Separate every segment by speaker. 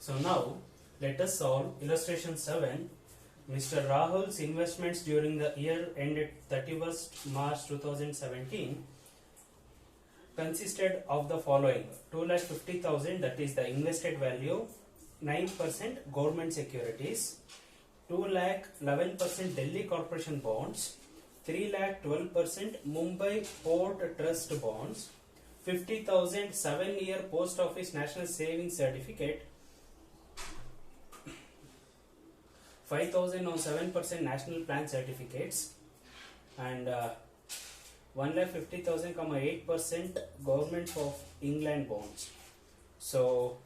Speaker 1: So now let us solve illustration 7. Mr. Rahul's investments during the year ended 31st March 2017 consisted of the following: 2,50,000, that is the invested value, 9% government securities, 2,11% Delhi Corporation bonds, 3,12% Mumbai Port Trust bonds, 50,000 7-year Post Office National Savings Certificate, 5,000 on 7% National Plan certificates, and 1,50,000, 8% Government of England bonds. So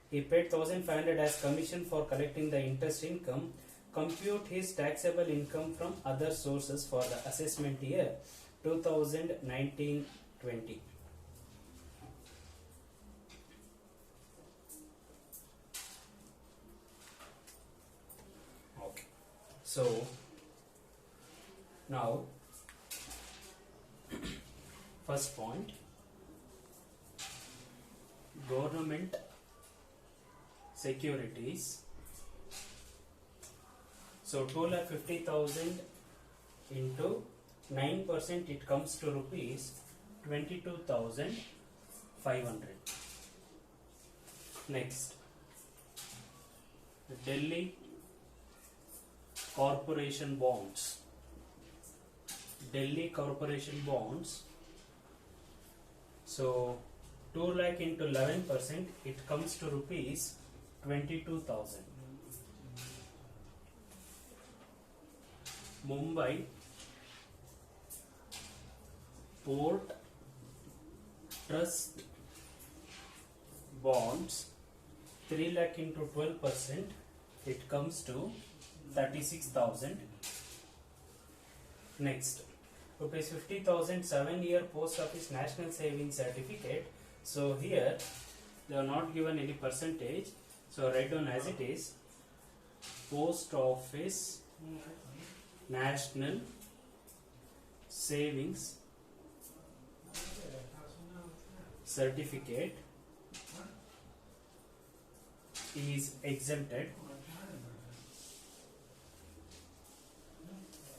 Speaker 1: he paid 1,500 as commission for collecting the interest income. Compute his taxable income from other sources for the assessment year 2019-20. Okay. So now first point, government securities. So 2,50,000 into 9%, it comes to rupees 22,500. Next, Delhi Corporation bonds. Delhi Corporation bonds. So 2 lakh into 11%, it comes to rupees 22,000. Mumbai Port Trust bonds, 3 lakh into 12%, it comes to 36,000. Next, rupees 50,000 7-year Post Office National Savings Certificate. So here they are not given any percentage, so write down as it is: Post Office National Savings Certificate is exempted.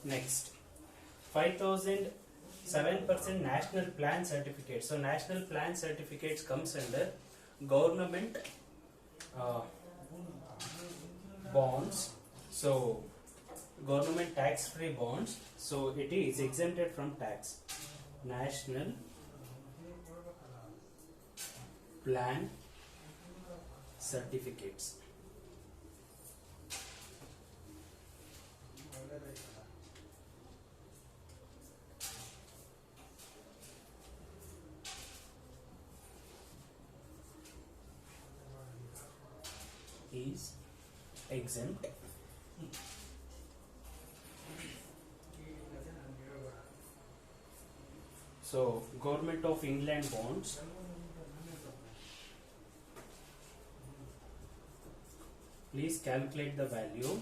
Speaker 1: Next, 5,000 7% National Plan Certificate. So National Plan Certificates comes under government bonds. So government tax-free bonds. So it is exempted from tax. National Plan Certificates. Is exempt. So Government of England bonds, please calculate the value.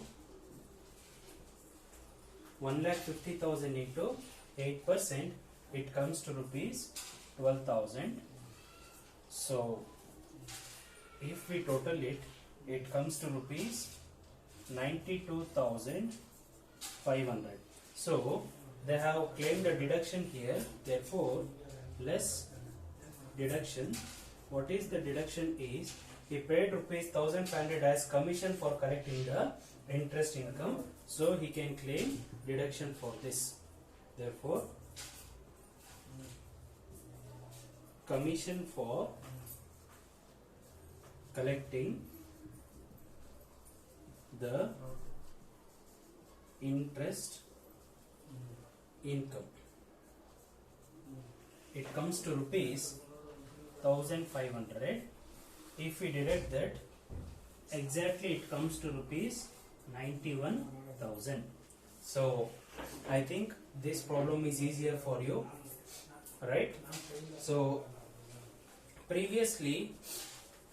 Speaker 1: 1,50,000 into 8%, it comes to rupees 12,000. So if we total it, it comes to rupees 92,500. So they have claimed a deduction here, therefore less deduction. What is the deduction is, he paid rupees 1,500 as commission for collecting the interest income, so he can claim deduction for this. Therefore commission for collecting the interest income, it comes to rupees 1,500. If we deduct that, exactly it comes to rupees 91,000. So I think this problem is easier for you, right? So previously,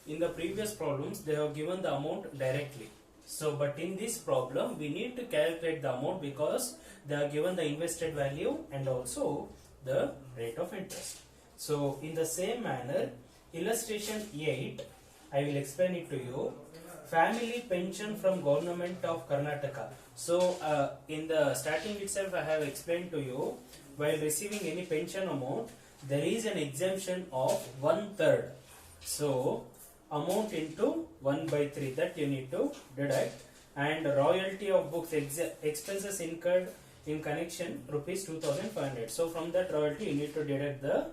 Speaker 1: in the previous problems, they have given the amount directly. So, but in this problem, we need to calculate the amount because they are given the invested value and also the rate of interest. So, in the same manner, illustration 8, I will explain it to you. family pension from government of Karnataka. So in the starting itself I have explained to you, while receiving any pension amount there is an exemption of 1/3. So amount into 1/3 that you need to deduct, and royalty of books expenses incurred in connection rupees 2500. So from that royalty you need to deduct the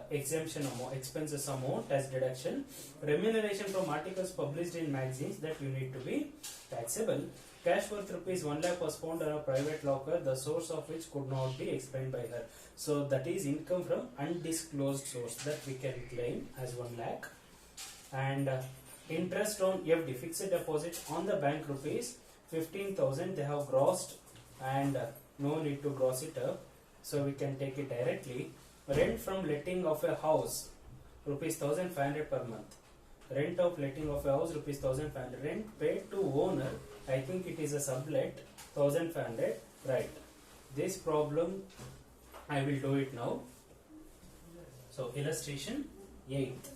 Speaker 1: exemption amount, expenses amount as deduction. Remuneration from articles published in magazines that you need to be taxable. Cash worth rupees 1 lakh was found in a private locker, the source of which could not be explained by her. So that is income from undisclosed source that we can claim as 1 lakh. And interest on FD, fixed deposit on the bank, rupees 15,000 they have grossed, and no need to gross it up, so we can take it directly. Rent from letting of a house, rupees 1500 per month. Rent of letting of a house, rupees 1500. Rent paid to owner, I think it is a sublet, 1500. Right. This problem I will do it now. So illustration 8.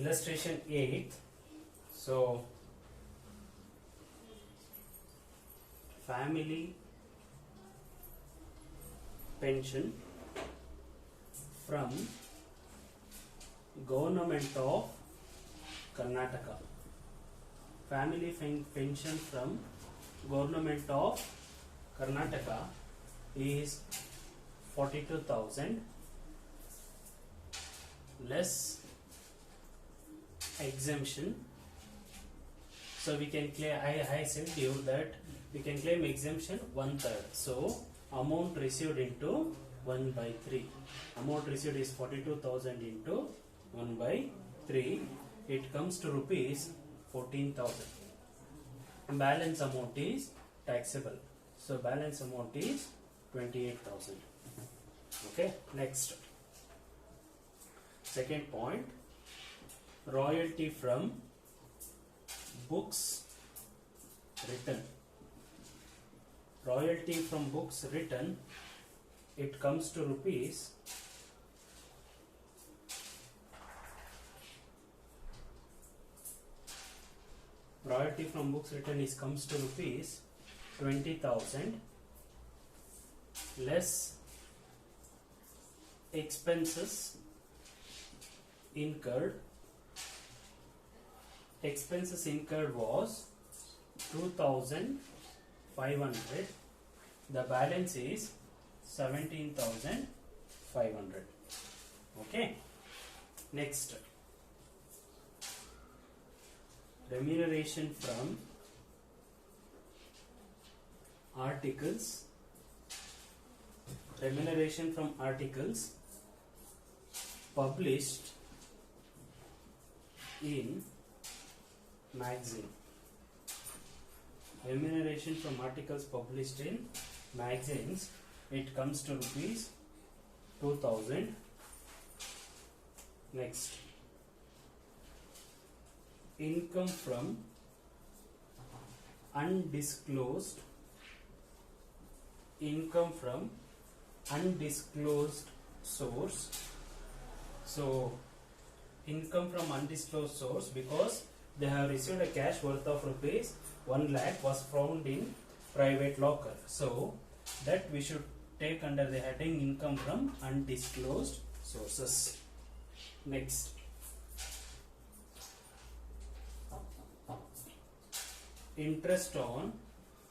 Speaker 1: Illustration 8. So family pension from government of Karnataka. Family pension from government of Karnataka is 42,000 less exemption. So we can claim, I said you that we can claim exemption 1/3. So amount received into 1/3. Amount received is 42,000 into 1/3. It comes to rupees 14,000. Balance amount is taxable. So balance amount is 28,000. Okay. Next. Second point. Royalty from books written. Royalty from books written, it comes to rupees 20,000 less expenses incurred. Expenses incurred was 2,500. The balance is 17,500. Okay. Next, remuneration from articles. Remuneration from articles published in magazine. Remuneration from articles published in magazines, it comes to rupees 2,000. Next, income from undisclosed source. So income from undisclosed source, because they have received a cash worth of rupees 1 lakh was found in private locker. So that we should take under the heading income from undisclosed sources. Next, interest on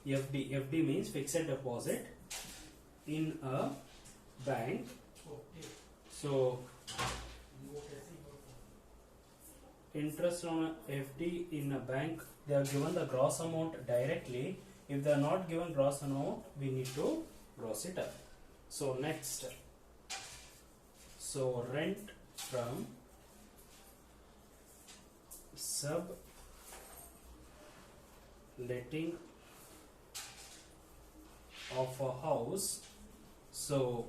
Speaker 1: FD. FD means fixed deposit in a bank. So interest on FD in a bank, they are given the gross amount directly. If they are not given gross amount, we need to gross it up. So next, so rent from subletting of a house So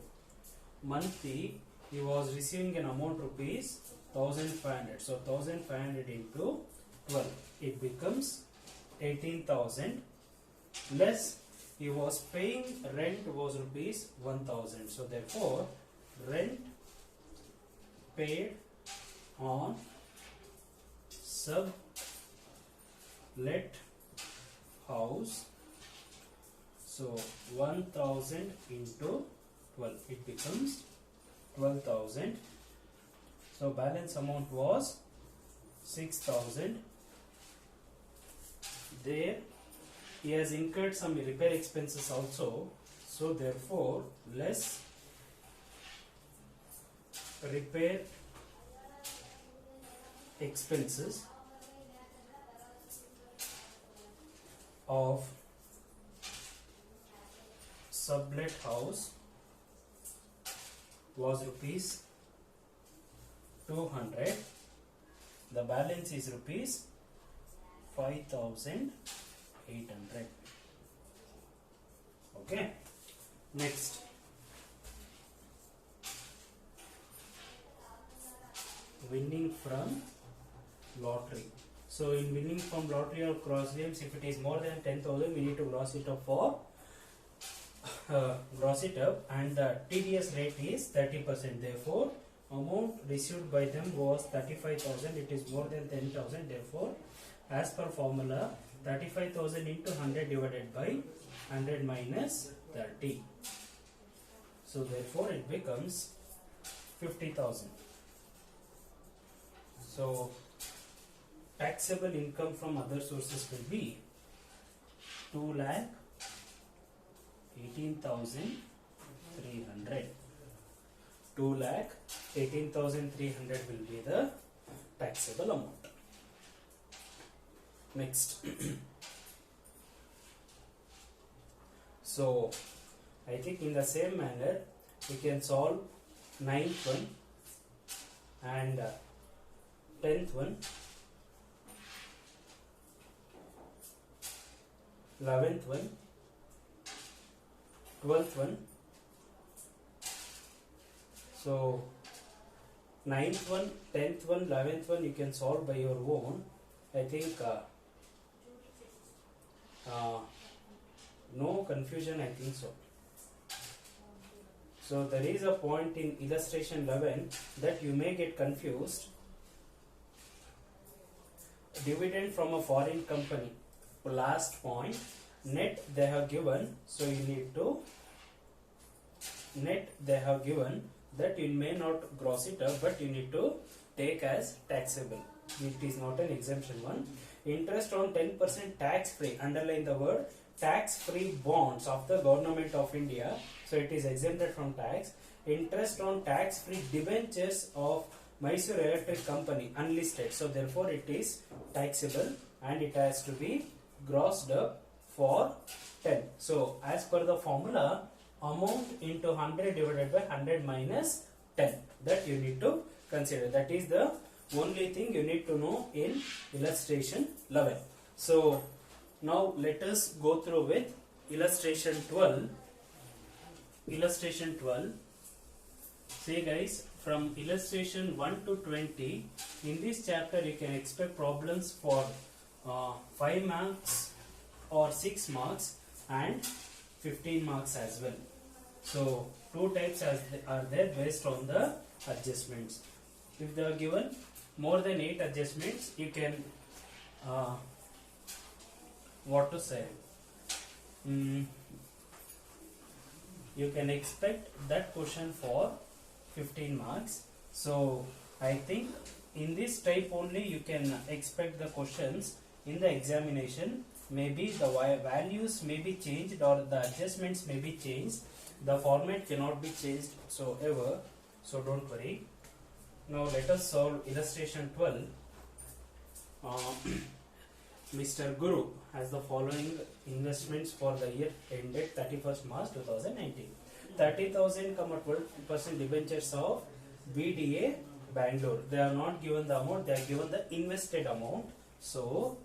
Speaker 1: monthly he was receiving an amount rupees 1500. So 1500 into 12, it becomes 18,000, less he was paying rent was rupees 1000. So therefore rent paid on sublet house, so 1000 into 12, it becomes 12,000. So balance amount was 6,000. There he has incurred some repair expenses also, so therefore less repair expenses of sublet house was rupees 200. The balance is rupees 5,800. Okay. Next, winning from lottery. So in winning from lottery or cross games, if it is more than 10,000, we need to gross it up for gross it up, and the TDS rate is 30%. Therefore, amount received by them was 35,000. It is more than 10,000. Therefore, as per formula, 35,000 into 100 divided by 100 minus 30. So therefore, it becomes 50,000. So taxable income from other sources will be 2,18,300. 2,18,300 will be the taxable amount. Next. So I think in the same manner we can solve 9th one and 10th one, 11th one, 12th one. So 9th one, 10th one, 11th one you can solve by your own. I think no confusion, I think so. So there is a point in illustration 11 that you may get confused. Dividend from a foreign company. Last point, net they have given, so you need to net they have given that you may not gross it up, but you need to take as taxable. It is not an exemption one. Interest on 10% tax free, underline the word tax free bonds of the government of India, so it is exempted from tax. Interest on tax free debentures of Mysore Electric Company, unlisted, so therefore it is taxable and it has to be grossed up for 10. So as per the formula, amount into 100 divided by 100 minus 10, that you need to consider. That is the only thing you need to know in illustration 11. So now let us go through with illustration 12. Illustration 12. See guys, from illustration 1 to 20, in this chapter you can expect problems for 5 marks or 6 marks and 15 marks as well. So two types are there based on the adjustments. If they are given more than 8 adjustments, you can what to say, you can expect that question for 15 marks. So I think in this type only you can expect the questions in the examination. Maybe the values may be changed or the adjustments may be changed. The format cannot be changed so ever. So don't worry. Now let us solve illustration 12. Mr. Guru has the following investments for the year ended 31st March 2019. 30,000, 12% debentures of BDA Bangalore. They are not given the amount, they are given the invested amount. So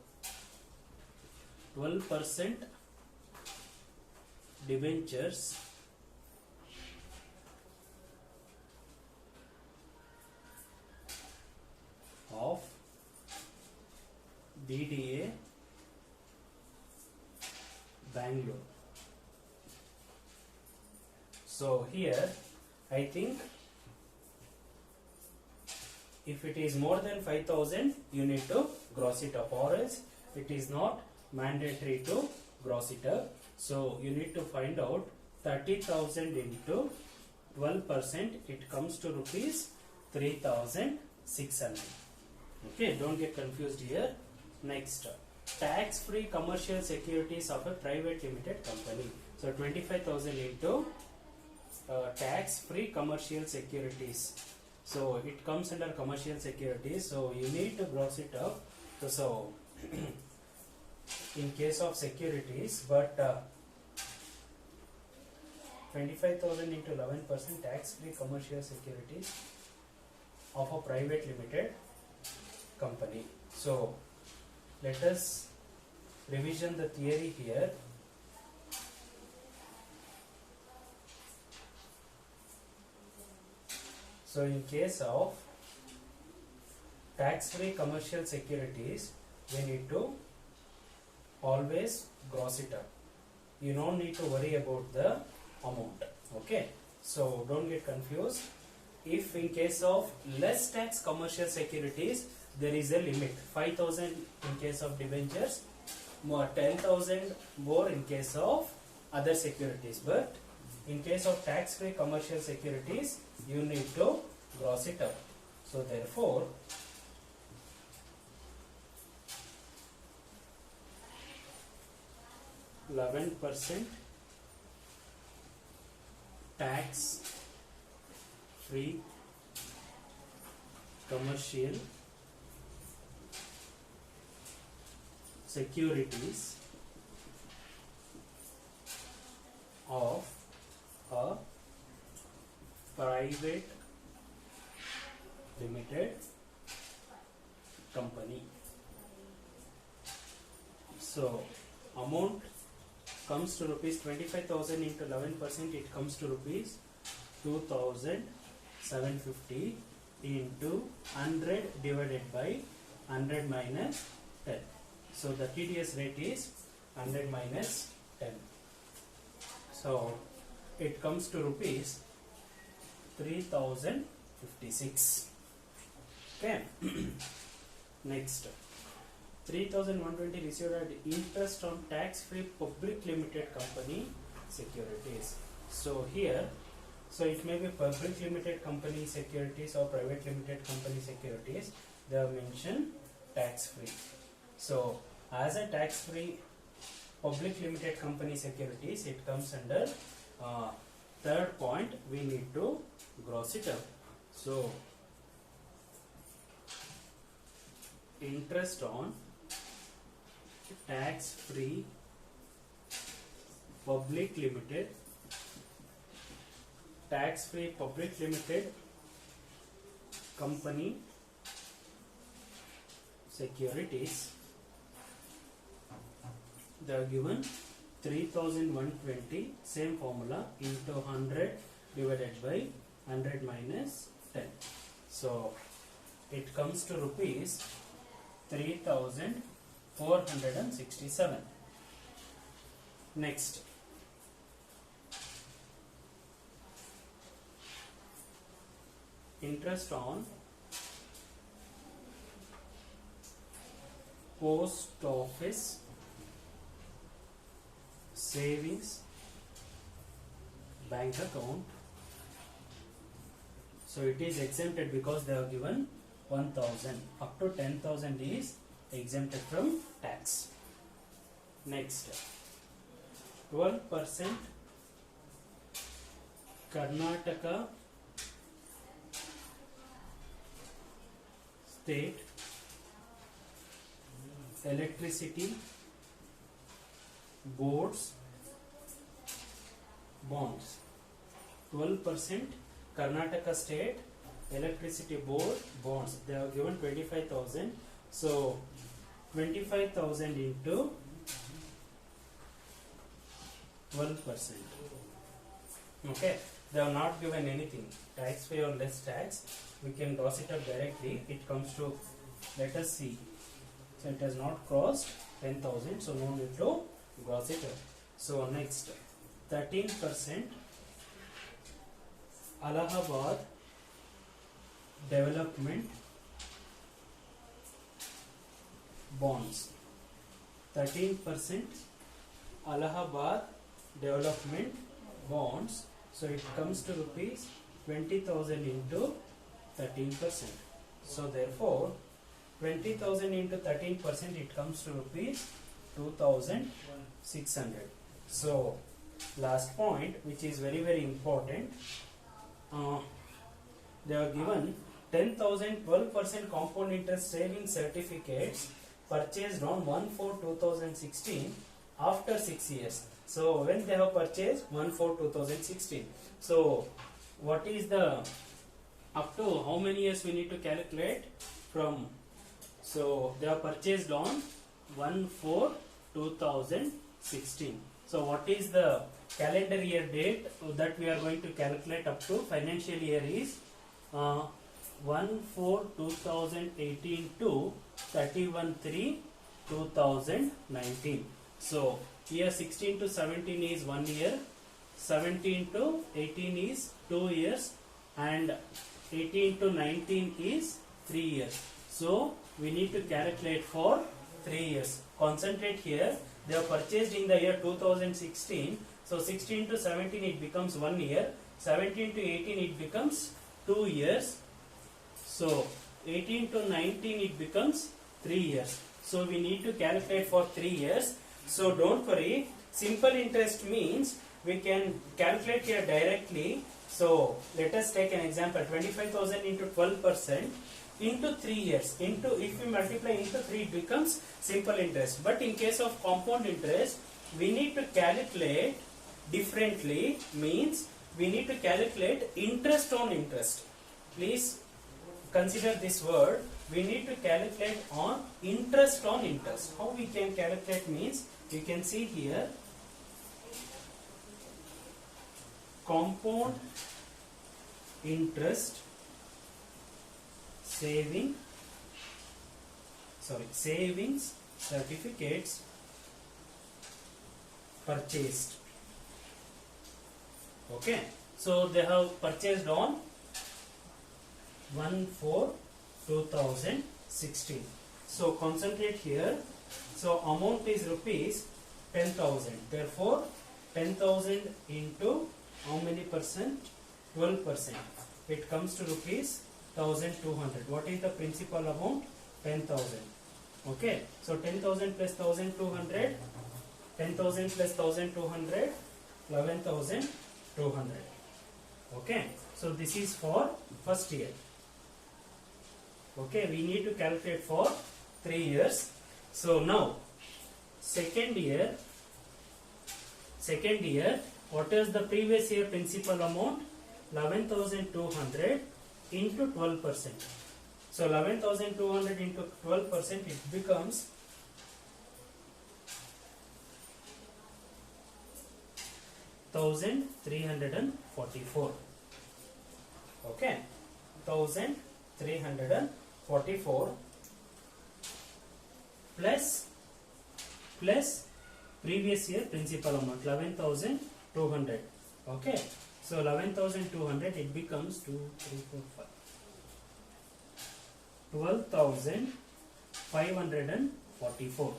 Speaker 1: 12% debentures DDA Bangalore. So here I think if it is more than 5,000 you need to gross it up, or else it is not mandatory to gross it up. So you need to find out 30,000 into 12%, it comes to rupees 3,600. Okay, don't get confused here. Next, tax free commercial securities of a private limited company. So 25,000 into tax free commercial securities. So it comes under commercial securities, so you need to gross it up. So in case of securities, but 25,000 into 11% tax free commercial securities of a private limited company. So let us revision the theory here. So in case of tax free commercial securities, we need to always gross it up. You don't need to worry about the amount. Okay, so don't get confused. If in case of less tax commercial securities, there is a limit, 5,000 in case of debentures, more 10,000 more in case of other securities. But in case of tax free commercial securities, you need to gross it up. So therefore 11% tax free commercial securities of a private limited company. So amount comes to rupees 25,000 into 11%, it comes to rupees 2,750 into 100 divided by 100 minus 10. So the TDS rate is 100 minus 10. So it comes to rupees 3,056. Okay. Next, 3,120 received at interest on tax-free public limited company securities. So here, so it may be public limited company securities or private limited company securities. They have mentioned tax-free. So as a tax-free public limited company securities, it comes under third point. We need to gross it up. So interest on tax-free public limited company securities, they are given 3,120, same formula, into 100 divided by 100 minus 10. So it comes to rupees 3,467. Next, interest on post office savings bank account. So it is exempted because they are given 1,000. Up to 10,000 is exempted from tax. Next, 12% Karnataka State Electricity Board's bonds. 12% Karnataka State Electricity Board bonds. They are given 25,000. So 25,000 into 12%. Okay, they have not given anything, tax free or less tax. We can gross it up directly. It comes to, let us see. So it has not crossed 10,000, so no need to gross it up. So next, 13% Allahabad Development bonds. 13% Allahabad Development bonds. So it comes to rupees 20,000 into 13%. So therefore 20,000 into 13%, it comes to rupees 2,600. So last point, which is very very important, they are given 10,000 12% compound interest saving certificates purchased on 1/4/2016 after 6 years. So when they have purchased 1/4/2016, so what is the up to how many years we need to calculate from? So they are purchased on 1/4/2016. So what is the calendar year date that we are going to calculate up to? Financial year is 1/4/2018 to 31/3/2019. So here 16 to 17 is 1 year, 17 to 18 is 2 years, and 18 to 19 is 3 years. So we need to calculate for 3 years. Concentrate here. They are purchased in the year 2016. So 16 to 17 it becomes 1 year. 17 to 18 it becomes 2 years. So 18 to 19 it becomes 3 years. So we need to calculate for 3 years. So don't worry. Simple interest means we can calculate here directly. So let us take an example. 25,000 into 12% into 3 years. Into, if we multiply into 3, it becomes simple interest. But in case of compound interest, we need to calculate differently. Means we need to calculate interest on interest. Please consider this word. We need to calculate on interest on interest. How we can calculate means, you can see here, compound interest savings certificates purchased. Okay, so they have purchased on 1/4/2016. So concentrate here. So amount is rupees 10,000. Therefore 10,000 into how many percent? 12%. It comes to rupees 1,200. What is the principal amount? 10,000. Okay. So 10,000 plus 1,200. 10,000 plus 1,200. 11,200. Okay. So this is for first year. Okay. We need to calculate for 3 years. So now second year. What is the previous year principal amount? 11,200 into 12%. So 11,200 into 12%, it becomes 1,344. Okay, 1,344 plus previous year principal amount 11,200. Okay, so 11,200, it becomes 2, 3, 4, 5. 12,544.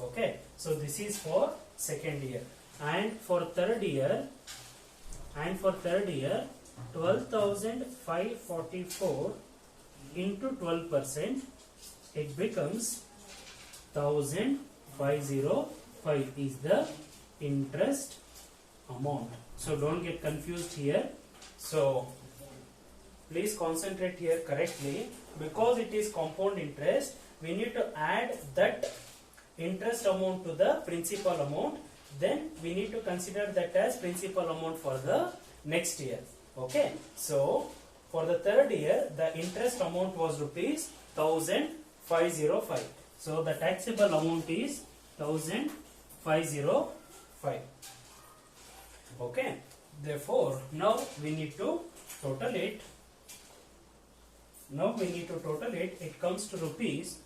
Speaker 1: Okay, so this is for second year. And for third year, 12,544 into 12%, it becomes 1,505 is the interest amount. So don't get confused here. So please concentrate here correctly. Because it is compound interest, we need to add that interest amount to the principal amount. Then we need to consider that as principal amount for the next year. Okay. So for the third year, the interest amount was rupees 1,505. So the taxable amount is 1,505. Okay. Therefore, now we need to total it. It comes to rupees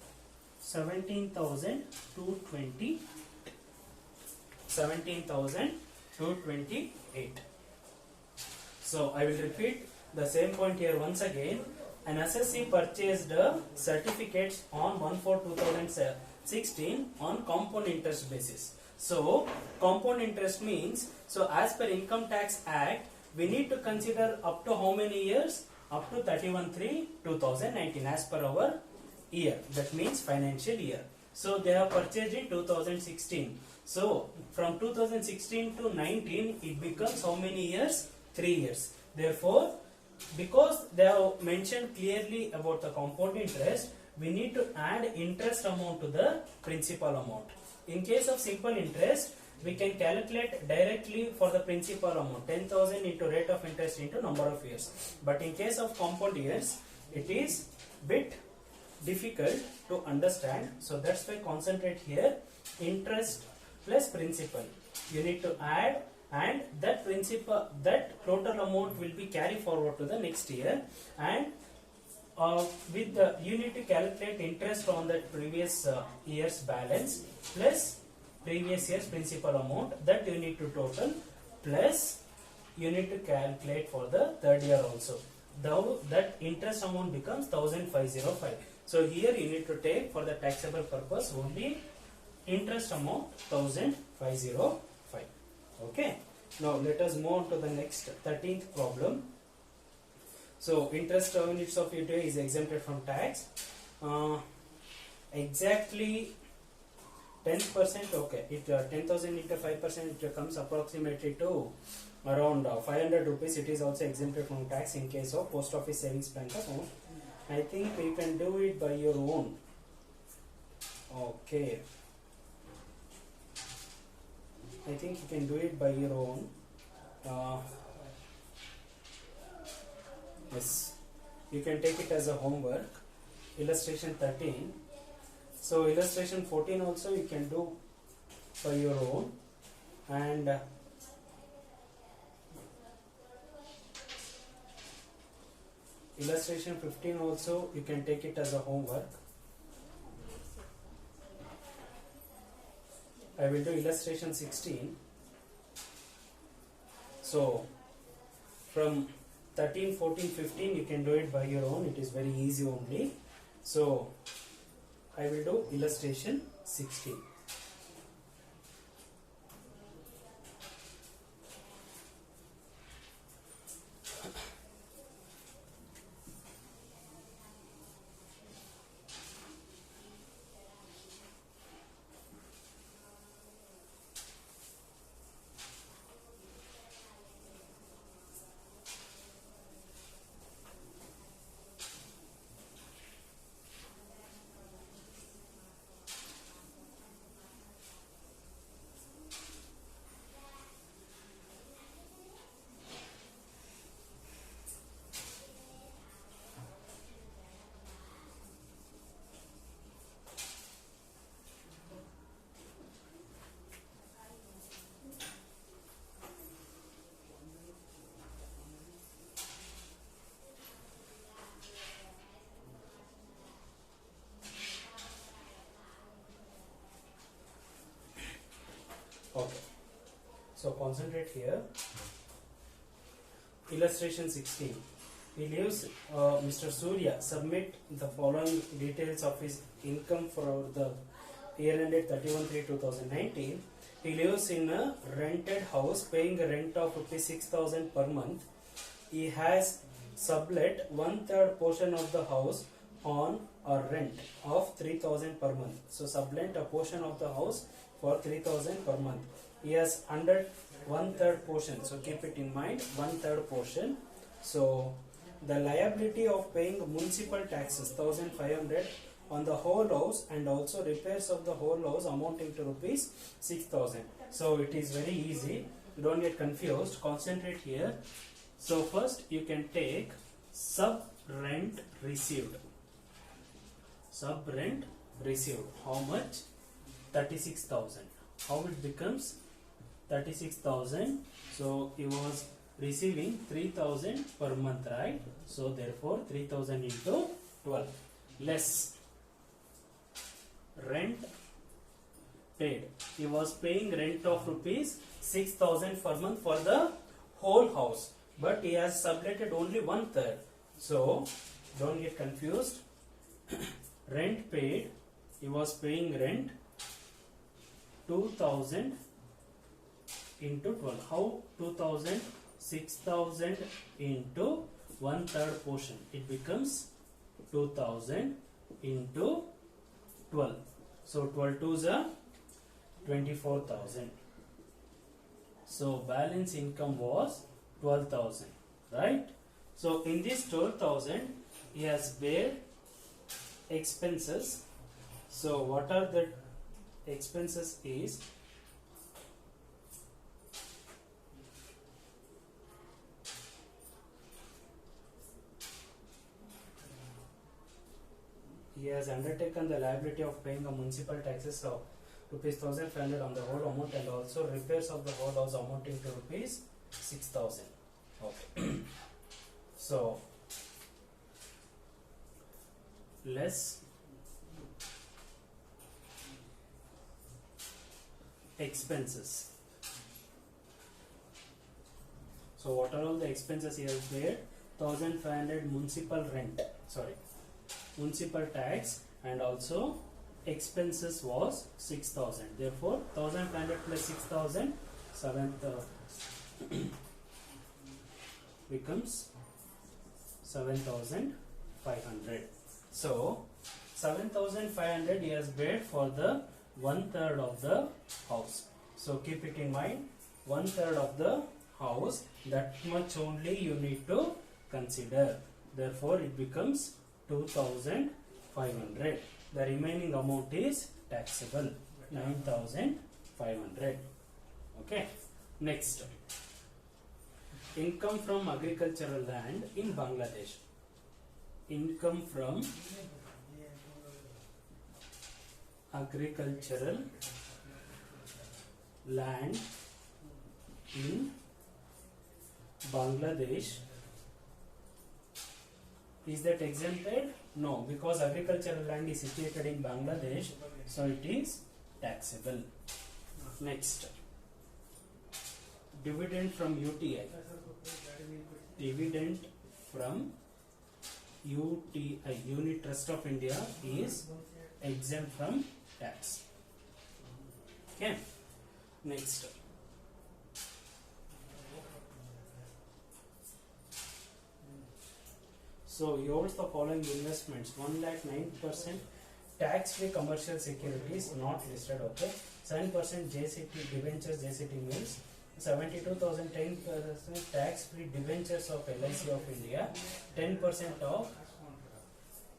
Speaker 1: 17,220. 17,228. So I will repeat the same point here once again. An assessee purchased certificates on 1/4/2016 on compound interest basis. So compound interest means, so as per Income Tax Act, we need to consider up to how many years? Up to 31/3/2019 as per our year. That means financial year. So they have purchased in 2016. So from 2016 to 19, it becomes how many years? 3 years. Therefore, because they have mentioned clearly about the compound interest, we need to add interest amount to the principal amount. In case of simple interest, we can calculate directly for the principal amount, 10,000 into rate of interest into number of years. But in case of compound years, it is bit difficult to understand. So that's why concentrate here, interest plus principal. You need to add, and that principal, that total amount will be carried forward to the next year, and with the, you need to calculate interest on that previous year's balance plus previous year's principal amount, that you need to total, plus you need to calculate for the third year also. Now that interest amount becomes 1,505. So here you need to take for the taxable purpose only interest amount 1,505. Okay. Now let us move on to the next 13th problem. So interest units of utility is exempted from tax. Exactly 10%. Okay, it 10,000 into 5%, it comes approximately to around 500 rupees. It is also exempted from tax in case of post office savings bank account. I think you can do it by your own. Okay, I think you can do it by your own. Yes, you can take it as a homework. Illustration 13. So illustration 14 also you can do by your own, and illustration 15 also you can take it as a homework. I will do illustration 16. So from 13, 14, 15 you can do it by your own. It is very easy only. So I will do illustration 16. Okay, so concentrate here. Illustration 16. He leaves Mr. Surya submit the following details of his income for the year ended 31/3/2019. He lives in a rented house paying a rent of ₹6,000 per month. He has sublet 1/3 portion of the house on a rent of 3,000 per month. So sublet a portion of the house for 3,000 per month. He has under 1/3 portion. So keep it in mind, 1/3 portion. So the liability of paying municipal taxes 1,500 on the whole house, and also repairs of the whole house amounting to ₹6,000. So it is very easy. Don't get confused. Concentrate here. So first you can take sub rent received. Sub rent received. How much? 36,000. How it becomes 36,000? So he was receiving 3,000 per month, right? So therefore 3,000 into 12 less rent paid. He was paying rent of rupees 6,000 per month for the whole house, but he has subletted only 1/3. So don't get confused. Rent paid, he was paying rent 2,000 into 12. How 2,000? 6,000 into 1/3 portion. It becomes 2,000 into 12. So 12 twos are 24,000. So balance income was 12,000, right? So in this 12,000, he has paid expenses. So what are the expenses is he has undertaken the liability of paying a municipal taxes of rupees 1,500 on the whole amount, and also repairs of the whole house amounting to rupees 6,000. Okay. So less expenses. So what are all the expenses he has paid? 1,500 municipal rent, municipal tax, and also expenses was 6,000. Therefore 1,500 plus 6,000, 7,000 becomes 7,500. So 7,500 he has paid for the 1/3 of the house. So keep it in mind, 1/3 of the house, that much only you need to consider. Therefore it becomes 2,500. The remaining amount is taxable, 9,500. Okay. Next, income from agricultural land in Bangladesh. Income from agricultural land in Bangladesh. Is that exempted? No, because agricultural land is situated in Bangladesh, so it is taxable. Next, dividend from UTI. Dividend from UTI, Unit Trust of India, is exempt from tax. Okay. Next, so he holds the following investments: 1,09% tax-free commercial securities not listed. Okay. 7% JCT debentures, JCT means 72,000, 10% tax-free debentures of LIC of India, 10% of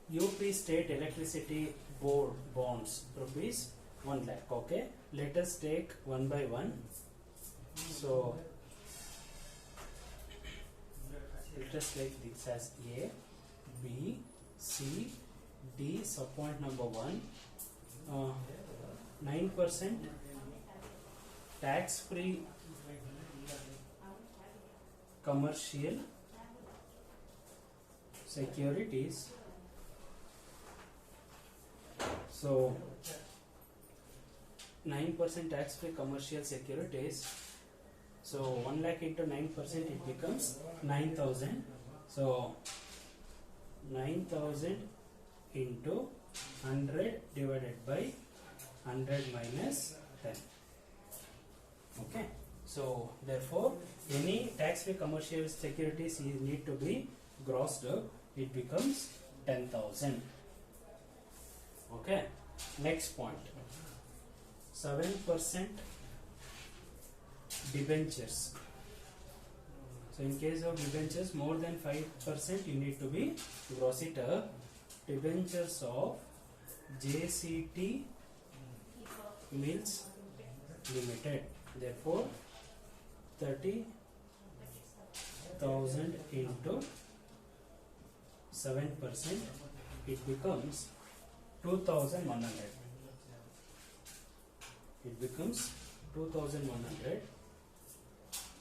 Speaker 1: UP State Electricity Board bonds, rupees 1 lakh. Okay. Let us take one by one. So let us take this as A, B, C, D. Subpoint number 1. 9% tax-free commercial securities. So 9% tax-free commercial securities. So 1 lakh into 9%, it becomes 9,000. So 9,000 into 100 divided by 100 minus 10. Okay. So therefore any tax-free commercial securities need to be grossed up. It becomes 10,000. Okay. Next point, 7% debentures. So in case of debentures more than 5%, you need to be gross it up. Debentures of JCT Mills Limited. Therefore 30,000 into 7%, it becomes 2,100. It becomes 2,100.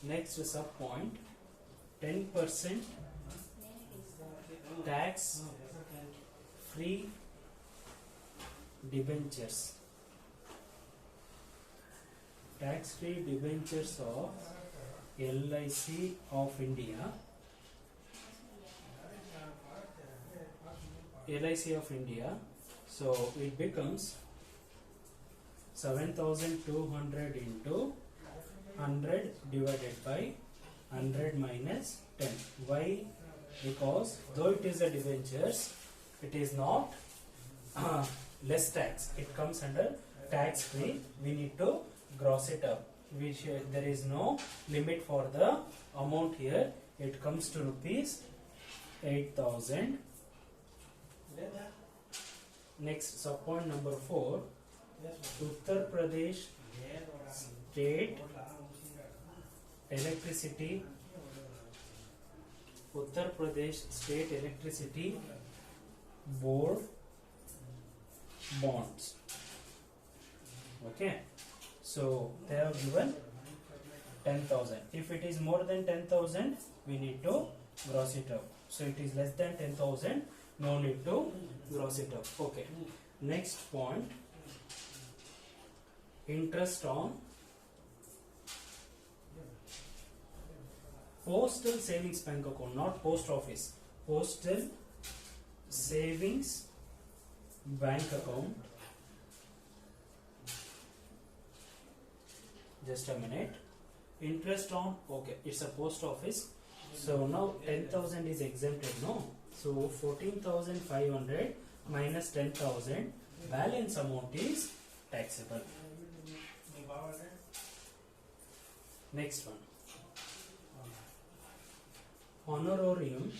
Speaker 1: Next sub point, 10% tax free debentures, tax free debentures of LIC of India, LIC of India. So it becomes 7,200 into 100 divided by 100 minus 10. Why? Because though it is a debentures, it is not less tax. It comes under tax free. We need to gross it up. There is no limit for the amount here. It comes to rupees 8,000. Next, sub point number 4. Uttar Pradesh State Electricity, Uttar Pradesh State Electricity Board bonds. Okay, so they have given 10,000. If it is more than 10,000, we need to gross it up. So it is less than 10,000, no need to gross it up. Okay, next point, interest on postal savings bank account, not post office, postal savings bank account. Just a minute. Interest on, okay, it's a post office. So now 10,000 is exempted, no? So 14,500 minus 10,000, balance amount is taxable. Next one, honorarium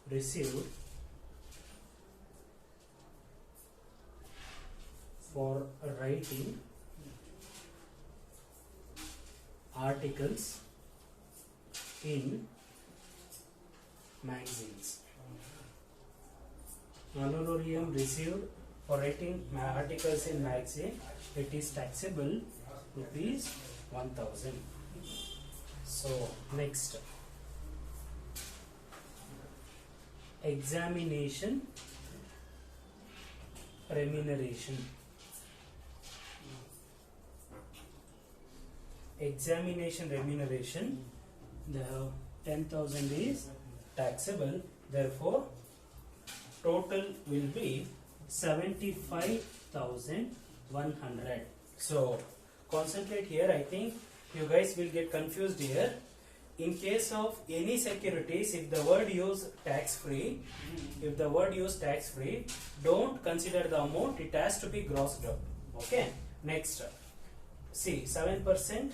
Speaker 1: received for writing articles in magazines. Honorarium received for writing articles in magazine, it is taxable rupees 1,000. So next, examination remuneration. Examination remuneration, the 10,000 is taxable, therefore total will be 75,100. So concentrate here. I think you guys will get confused here. In case of any securities, if the word use tax free, don't consider the amount, it has to be grossed up. Okay, next, see 7%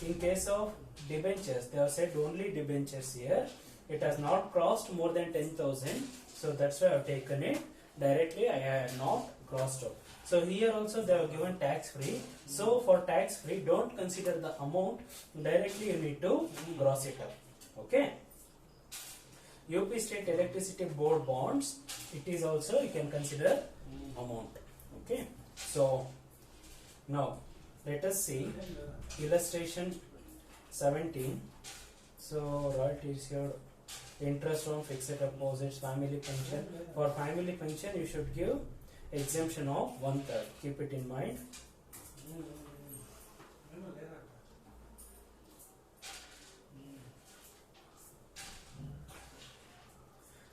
Speaker 1: in case of debentures, they have said only debentures here, it has not crossed more than 10,000, so that's why I have taken it directly, I have not crossed up. So here also they have given tax free, so for tax free don't consider the amount, directly you need to gross it up. Okay, UP State Electricity Board bonds, it is also you can consider amount. Okay, so now let us see illustration 17. So royalties here, interest on fixed deposits, family pension. For family pension you should give exemption of 1/3. Keep it in mind.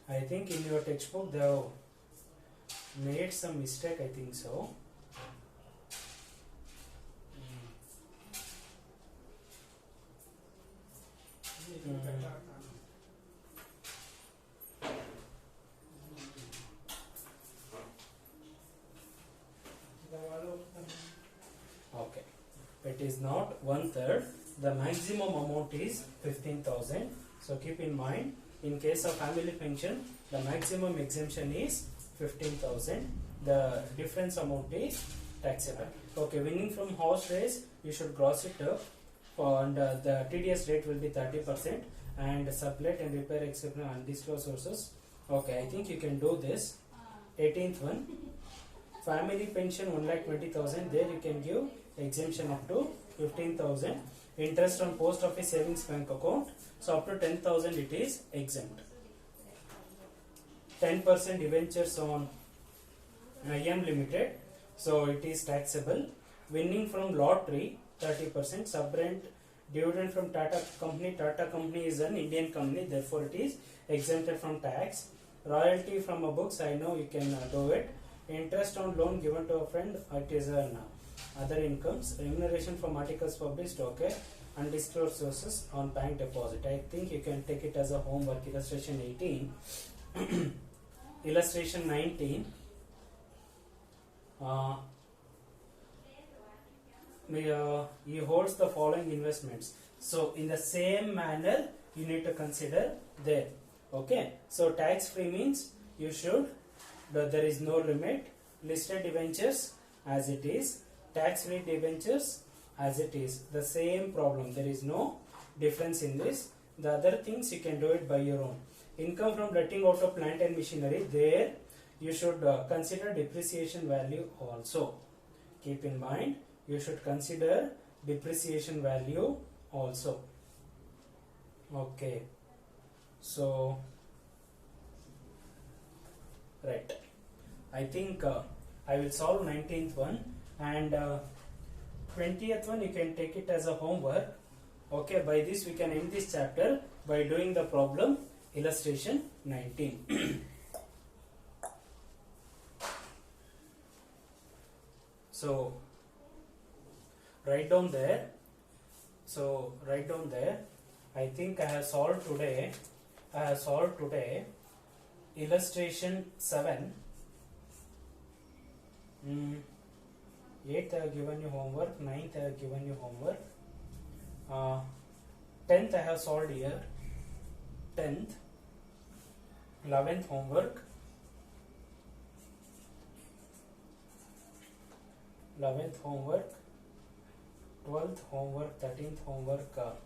Speaker 1: I think in your textbook they have made some mistake, I think so. Okay, it is not 1/3. The maximum amount is 15,000. So keep in mind, in case of family pension, the maximum exemption is 15,000. The difference amount is taxable. Okay, winning from horse race, you should gross it up, and the TDS rate will be 30%, and sublet and repair except undisclosed sources. Okay, I think you can do this. 18th one, family pension 1,20,000. There you can give exemption up to 15,000. Interest on post office savings bank account. So up to 10,000 it is exempt. 10% debentures on IM Limited, so it is taxable. Winning from lottery 30%. Sub-rent dividend from Tata Company is an Indian company, therefore it is exempted from tax. Royalty from a books, I know you can do it. Interest on loan given to a friend, it is an other incomes. Remuneration from articles published, okay. Undisclosed sources on bank deposit, I think you can take it as a homework. Illustration 18. Illustration 19. He holds the following investments. So in the same manner you need to consider there. Okay, so tax free means you should, there is no limit. Listed debentures as it is, tax free debentures as it is, the same problem, there is no difference in this. The other things you can do it by your own. Income from letting out of plant and machinery, there you should consider depreciation value also. Keep in mind, you should consider depreciation value also. Okay, so right, I think I will solve 19th one, and 20th one you can take it as a homework. Okay, by this we can end this chapter by doing the problem illustration 19. So write down there. So write down there. I think I have solved today. Illustration 7. 8th I have given you homework. 9th I have given you homework. 10th I have solved here. 10th. 11th homework. 11th homework. 12th homework. 13th homework.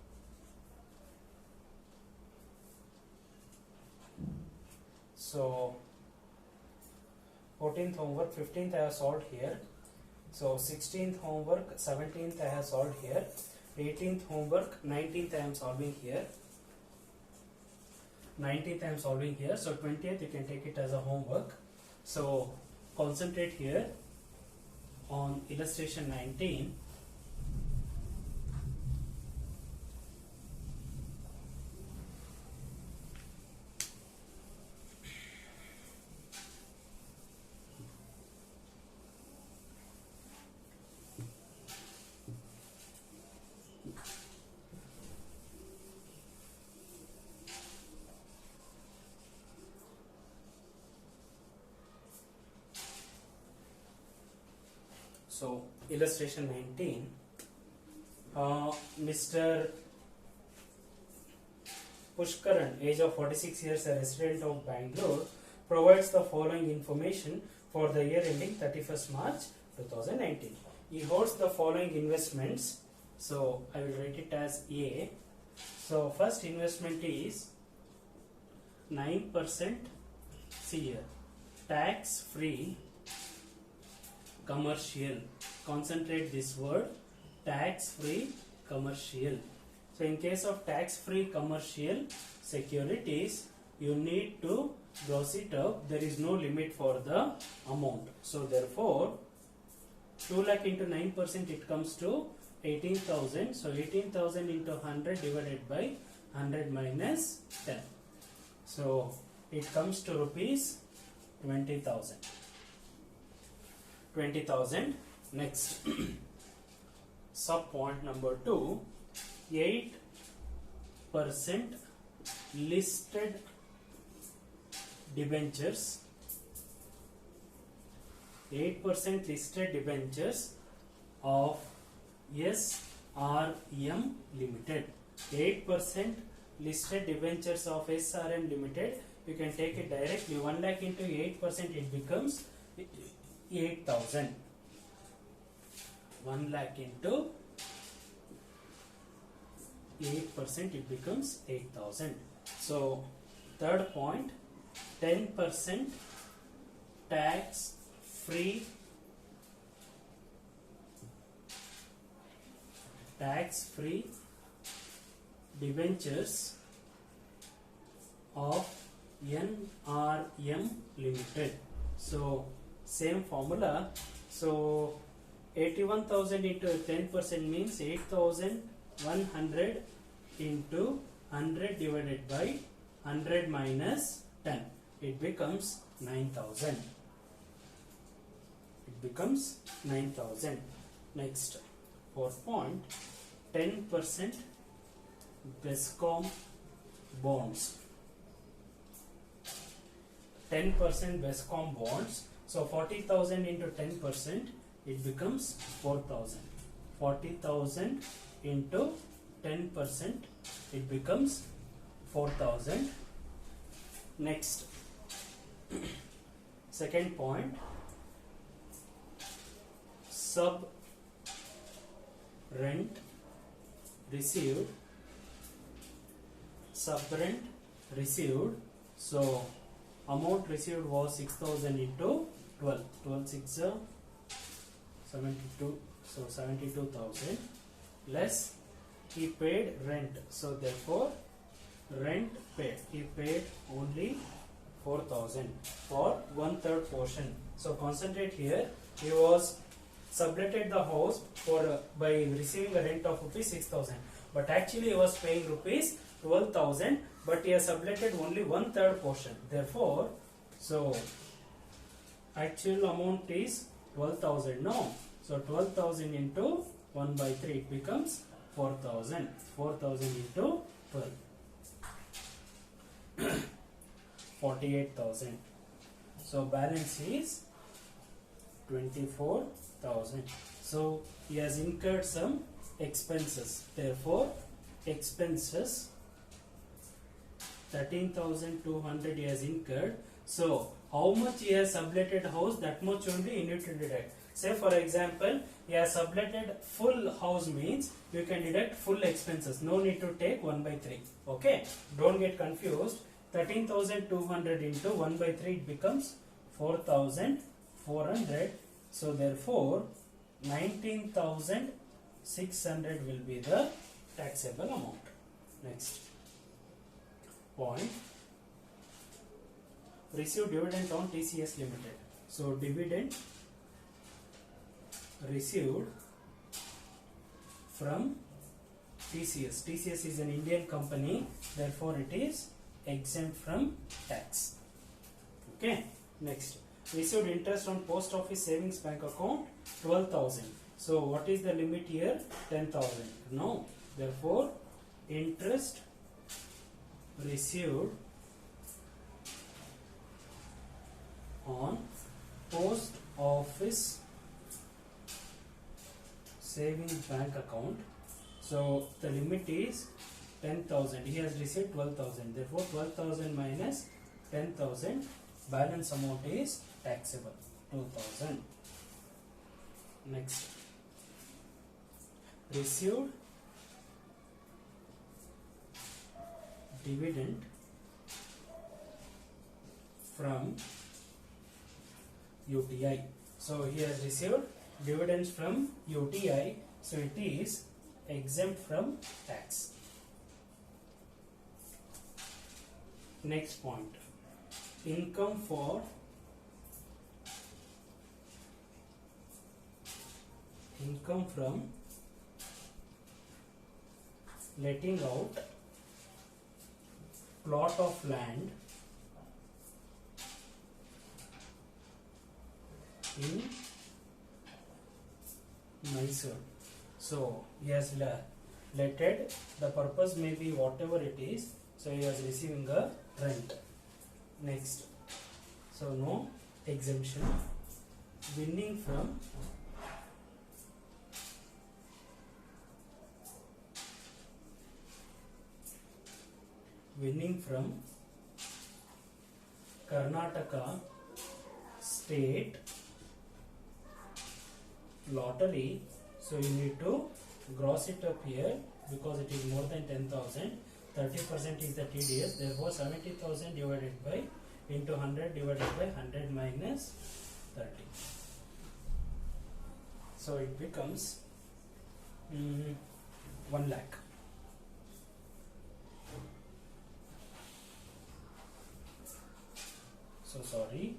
Speaker 1: So 14th homework. 15th I have solved here. So 16th homework. 17th I have solved here. 18th homework. 19th I am solving here. 19th I am solving here. So 20th you can take it as a homework. So concentrate here on illustration 19. So illustration 19, Mr. Pushkaran, age of 46 years, a resident of Bangalore, provides the following information for the year ending 31st March 2019. He holds the following investments. So I will write it as A. So first investment is 9%, see here, tax free commercial. Concentrate this word, tax free commercial. So in case of tax free commercial securities, you need to gross it up. There is no limit for the amount. So therefore 2 lakh into 9%, it comes to 18,000. So 18,000 into 100 divided by 100 minus 10. So it comes to rupees 20,000. 20,000. Next, sub point number 2, 8% listed debentures. 8% listed debentures of SRM Limited. 8% listed debentures of SRM Limited. You can take it directly. 1 lakh into 8%, it becomes 8,000. 1 lakh into 8%, it becomes 8,000. So third point, 10% tax free debentures of NRM Limited. So same formula. So 81,000 into 10% means 8,100 into 100 divided by 100 minus 10. It becomes 9,000. It becomes 9,000. Next, 4th point, 10% Bescom bonds. 10% Bescom bonds. So 40,000 into 10%, it becomes 4,000. 40,000 into 10%, it becomes 4,000. Next, second point, sub rent received. Sub rent received. So amount received was 6,000 into 12. 12 6 72. So 72,000 less he paid rent. So therefore rent paid. He paid only 4,000 for 1/3 portion. So concentrate here. He was subletted the house for by receiving a rent of rupees 6,000. But actually he was paying rupees 12,000. But he has subletted only 1/3 portion. Therefore, so actual amount is 12,000. No. So 12,000 into 1/3, it becomes 4,000. 4,000 into 12. 48,000. So balance is 24,000. So he has incurred some expenses. Therefore, expenses 13,200 he has incurred. So how much he has subletted house, that much only you need to deduct. Say for example, he has subletted full house means you can deduct full expenses. No need to take 1/3. Okay, don't get confused. 13,200 into 1/3, it becomes 4,400. So therefore 19,600 will be the taxable amount. Next point, receive dividend on TCS Limited. So dividend received from TCS. TCS is an Indian company, therefore it is exempt from tax. Okay. Next, received interest on post office savings bank account 12,000. So what is the limit here? 10,000. No. Therefore, interest received on post office savings bank account. So the limit is 10,000. He has received 12,000. Therefore 12,000 minus 10,000, balance amount is taxable, 2,000. Next, received dividend from UTI. So he has received dividends from UTI, so it is exempt from tax. Next point, income from letting out plot of land in Mysore. So he has letted, the purpose may be whatever it is, so he is receiving a rent. Next, so no exemption. Winning from Karnataka state lottery. So you need to gross it up here because it is more than 10,000. 30% is the TDS. Therefore 70,000 divided by into 100 divided by 100 minus 30. So it becomes 1 lakh. So sorry.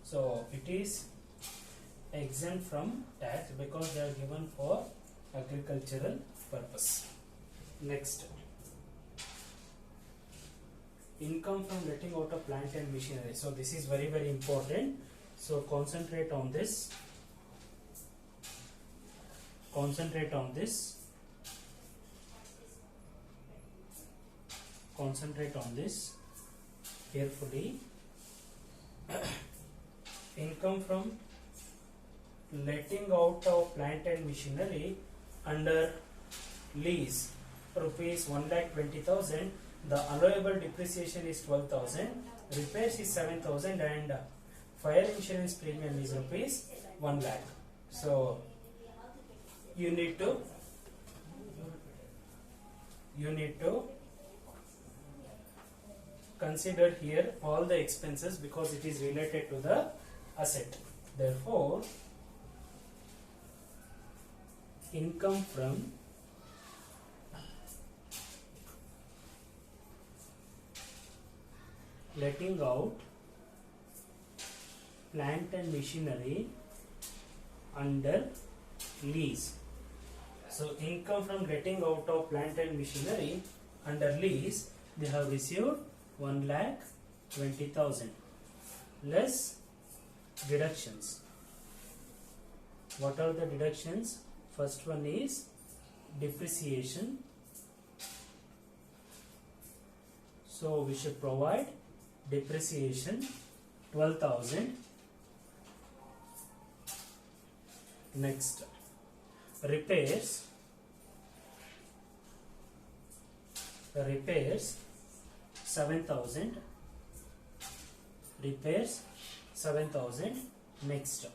Speaker 1: So it is exempt from tax because they are given for agricultural purpose. Next, income from letting out of plant and machinery. So this is very, very important. So concentrate on this. Concentrate on this. Concentrate on this carefully. Income from letting out of plant and machinery under lease, rupees 1,20,000. The allowable depreciation is 12,000. Repairs is 7,000 and fire insurance premium is rupees 1 lakh. So you need to consider here all the expenses because it is related to the asset. Therefore, income from letting out plant and machinery under lease. So income from letting out of plant and machinery under lease, they have received 1,20,000 less deductions. What are the deductions? First one is depreciation. So we should provide depreciation 12,000. Next, repairs 7,000. Repairs 7,000. Next,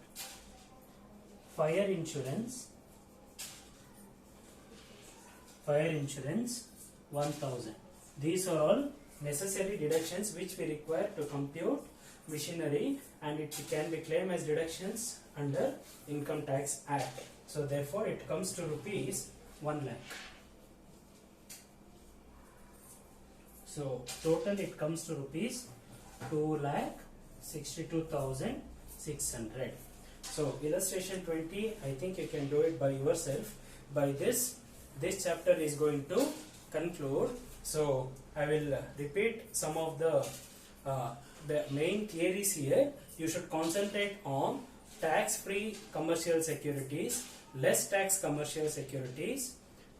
Speaker 1: fire insurance 1,000. These are all necessary deductions which we require to compute machinery, and it can be claimed as deductions under Income Tax Act. So therefore it comes to rupees 1 lakh. So total it comes to rupees 2,62,600. So illustration 20, I think you can do it by yourself. By this chapter is going to conclude. So I will repeat some of the main theories here. You should concentrate on tax-free commercial securities, less tax commercial securities,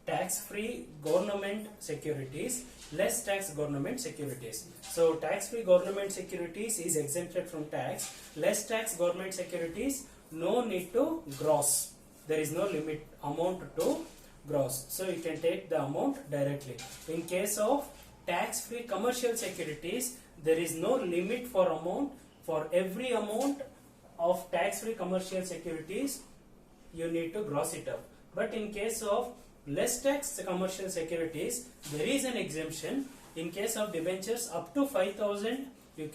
Speaker 1: tax-free government securities, less tax government securities. So tax-free government securities is exempted from tax. Less tax government securities, no need to gross. There is no limit amount to gross. So you can take the amount directly. In case of tax-free commercial securities, there is no limit for amount. For every amount of tax-free commercial securities, you need to gross it up. But in case of less tax commercial securities, there is an exemption. In case of debentures up to 5,000, you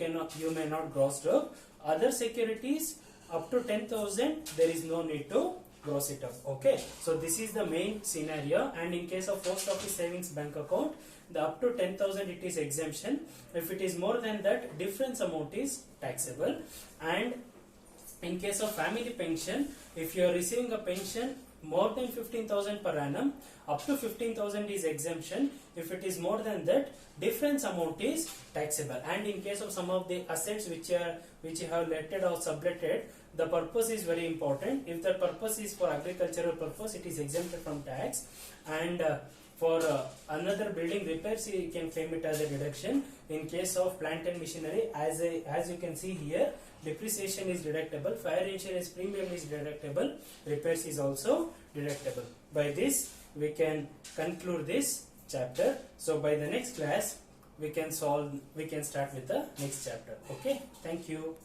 Speaker 1: may not gross it up. Other securities up to 10,000, there is no need to gross it up. Okay, so this is the main scenario. And in case of post office savings bank account, the up to 10,000 it is exemption. If it is more than that, difference amount is taxable. And in case of family pension, if you are receiving a pension more than 15,000 per annum, up to 15,000 is exemption. If it is more than that, difference amount is taxable. And in case of some of the assets which you have letted or subletted, the purpose is very important. If the purpose is for agricultural purpose, it is exempted from tax. And for another building repairs, you can claim it as a deduction. In case of plant and machinery, as you can see here, depreciation is deductible, fire insurance premium is deductible, repairs is also deductible. By this, we can conclude this chapter. So by the next class, we can start with the next chapter. Okay, thank you.